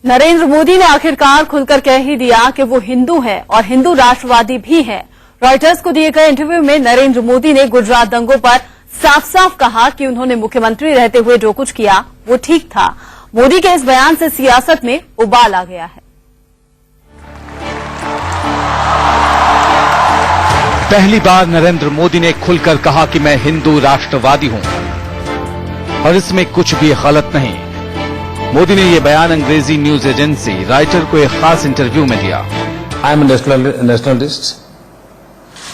नरेंद्र मोदी ने आखिरकार खुलकर कह ही दिया कि वो हिंदू हैं और हिंदू राष्ट्रवादी भी हैं। रॉयटर्स को दिए गए इंटरव्यू में नरेंद्र मोदी ने गुजरात दंगों पर साफ साफ कहा कि उन्होंने मुख्यमंत्री रहते हुए जो कुछ किया वो ठीक था। मोदी के इस बयान से सियासत में उबाल आ गया है। पहली बार नरेंद्र मोदी ने खुलकर कहा कि मैं हिंदू राष्ट्रवादी हूं और इसमें कुछ भी गलत नहीं। मोदी ने यह बयान अंग्रेजी न्यूज एजेंसी राइटर को एक खास इंटरव्यू में दिया। I am nationalist,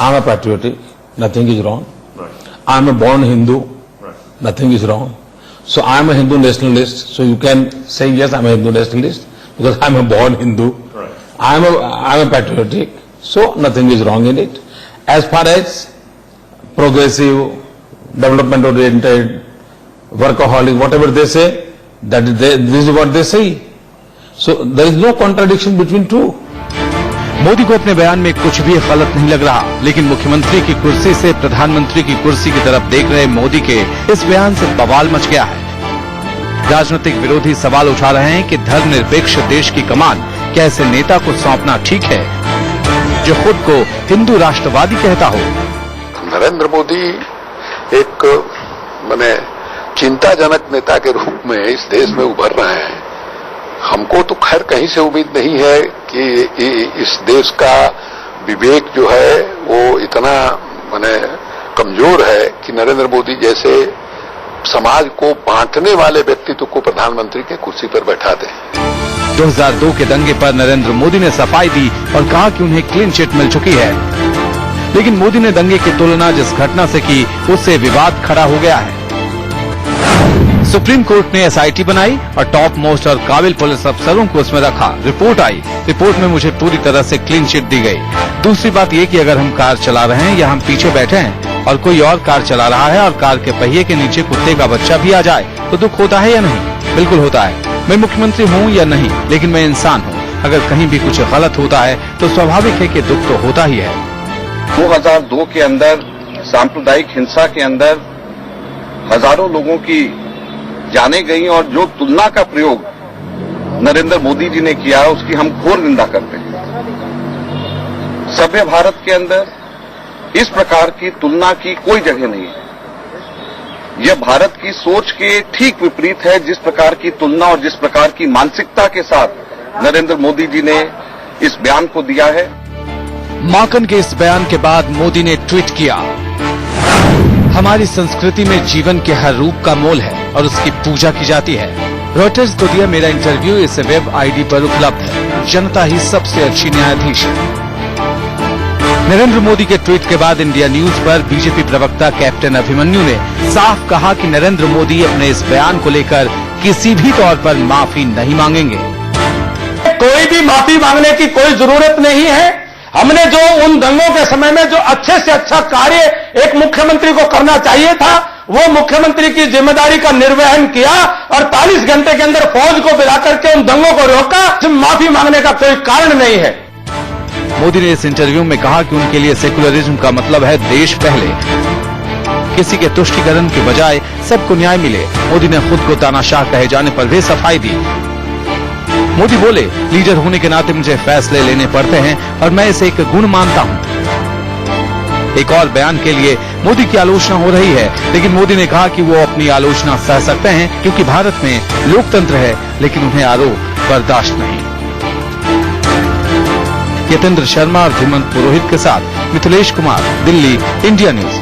I am a patriotic, nothing is wrong. I am a born Hindu, nothing is wrong. So I am a Hindu nationalist, so you can say yes I am a Hindu nationalist because I am a born Hindu. I am a patriotic, so nothing is wrong in it. As far as progressive, development oriented, workaholic, whatever they say, this is what they say. So there is no contradiction between two. Modi को अपने बयान में कुछ भी गलत नहीं लग रहा, लेकिन मुख्यमंत्री की कुर्सी से प्रधानमंत्री की कुर्सी की तरफ देख रहे मोदी के इस बयान से बवाल मच गया है। राजनीतिक विरोधी सवाल उठा रहे हैं कि धर्मनिरपेक्ष देश की कमान क्या ऐसे नेता को सौंपना ठीक है जो खुद को हिंदू राष्ट्रवादी कहता हो। नरेंद्र मोदी एक माने चिंताजनक नेता के रूप में इस देश में उभर रहे हैं। हमको तो खैर कहीं से उम्मीद नहीं है कि इस देश का विवेक जो है वो इतना माने कमजोर है कि नरेंद्र मोदी जैसे समाज को बांटने वाले व्यक्तित्व को प्रधानमंत्री के कुर्सी पर बैठा दें। 2002 के दंगे पर नरेंद्र मोदी ने सफाई दी और कहा कि उन्हें क्लीन चिट मिल चुकी है, लेकिन मोदी ने दंगे की तुलना जिस घटना से की उससे विवाद खड़ा हो गया है। सुप्रीम कोर्ट ने एसआईटी बनाई और टॉप मोस्ट और काबिल पुलिस अफसरों को उसमें रखा। रिपोर्ट आई, रिपोर्ट में मुझे पूरी तरह से क्लीन चिट दी गई। दूसरी बात ये कि अगर हम कार चला रहे हैं या हम पीछे बैठे हैं और कोई और कार चला रहा है और कार के पहिए के नीचे कुत्ते का बच्चा भी आ जाए तो दुख होता है या नहीं? बिल्कुल होता है। मैं मुख्यमंत्री हूँ या नहीं, लेकिन मैं इंसान हूँ। अगर कहीं भी कुछ गलत होता है तो स्वाभाविक है कि दुख तो होता ही है। 2002 के अंदर सांप्रदायिक हिंसा के अंदर हजारों लोगों की जाने गई और जो तुलना का प्रयोग नरेंद्र मोदी जी ने किया उसकी हम घोर निंदा करते हैं। सभ्य भारत के अंदर इस प्रकार की तुलना की कोई जगह नहीं है। यह भारत की सोच के ठीक विपरीत है। जिस प्रकार की तुलना और जिस प्रकार की मानसिकता के साथ नरेंद्र मोदी जी ने इस बयान को दिया है। माकन के इस बयान के बाद मोदी ने ट्वीट किया, हमारी संस्कृति में जीवन के हर रूप का मोल है और उसकी पूजा की जाती है। रॉयटर्स को दिया मेरा इंटरव्यू इस वेब आईडी पर उपलब्ध है। जनता ही सबसे अच्छी न्यायाधीश है। नरेंद्र मोदी के ट्वीट के बाद इंडिया न्यूज पर बीजेपी प्रवक्ता कैप्टन अभिमन्यु ने साफ कहा कि नरेंद्र मोदी अपने इस बयान को लेकर किसी भी तौर पर माफी नहीं मांगेंगे। कोई भी माफी मांगने की कोई जरूरत नहीं है। हमने जो उन दंगों के समय में जो अच्छे से अच्छा कार्य एक मुख्यमंत्री को करना चाहिए था वो मुख्यमंत्री की जिम्मेदारी का निर्वहन किया और 48 घंटे के अंदर फौज को बुला करके उन दंगों को रोका। माफी मांगने का कोई कारण नहीं है। मोदी ने इस इंटरव्यू में कहा कि उनके लिए सेकुलरिज्म का मतलब है देश पहले, किसी के तुष्टीकरण के बजाय सबको न्याय मिले। मोदी ने खुद को तानाशाह कहे जाने पर भी सफाई दी। मोदी बोले, लीडर होने के नाते मुझे फैसले लेने पड़ते हैं और मैं इसे एक गुण मानता हूं। एक और बयान के लिए मोदी की आलोचना हो रही है, लेकिन मोदी ने कहा कि वो अपनी आलोचना सह सकते हैं क्योंकि भारत में लोकतंत्र है, लेकिन उन्हें आरोप बर्दाश्त नहीं। यतेंद्र शर्मा और धीमंत पुरोहित के साथ मिथिलेश कुमार, दिल्ली, इंडिया न्यूज।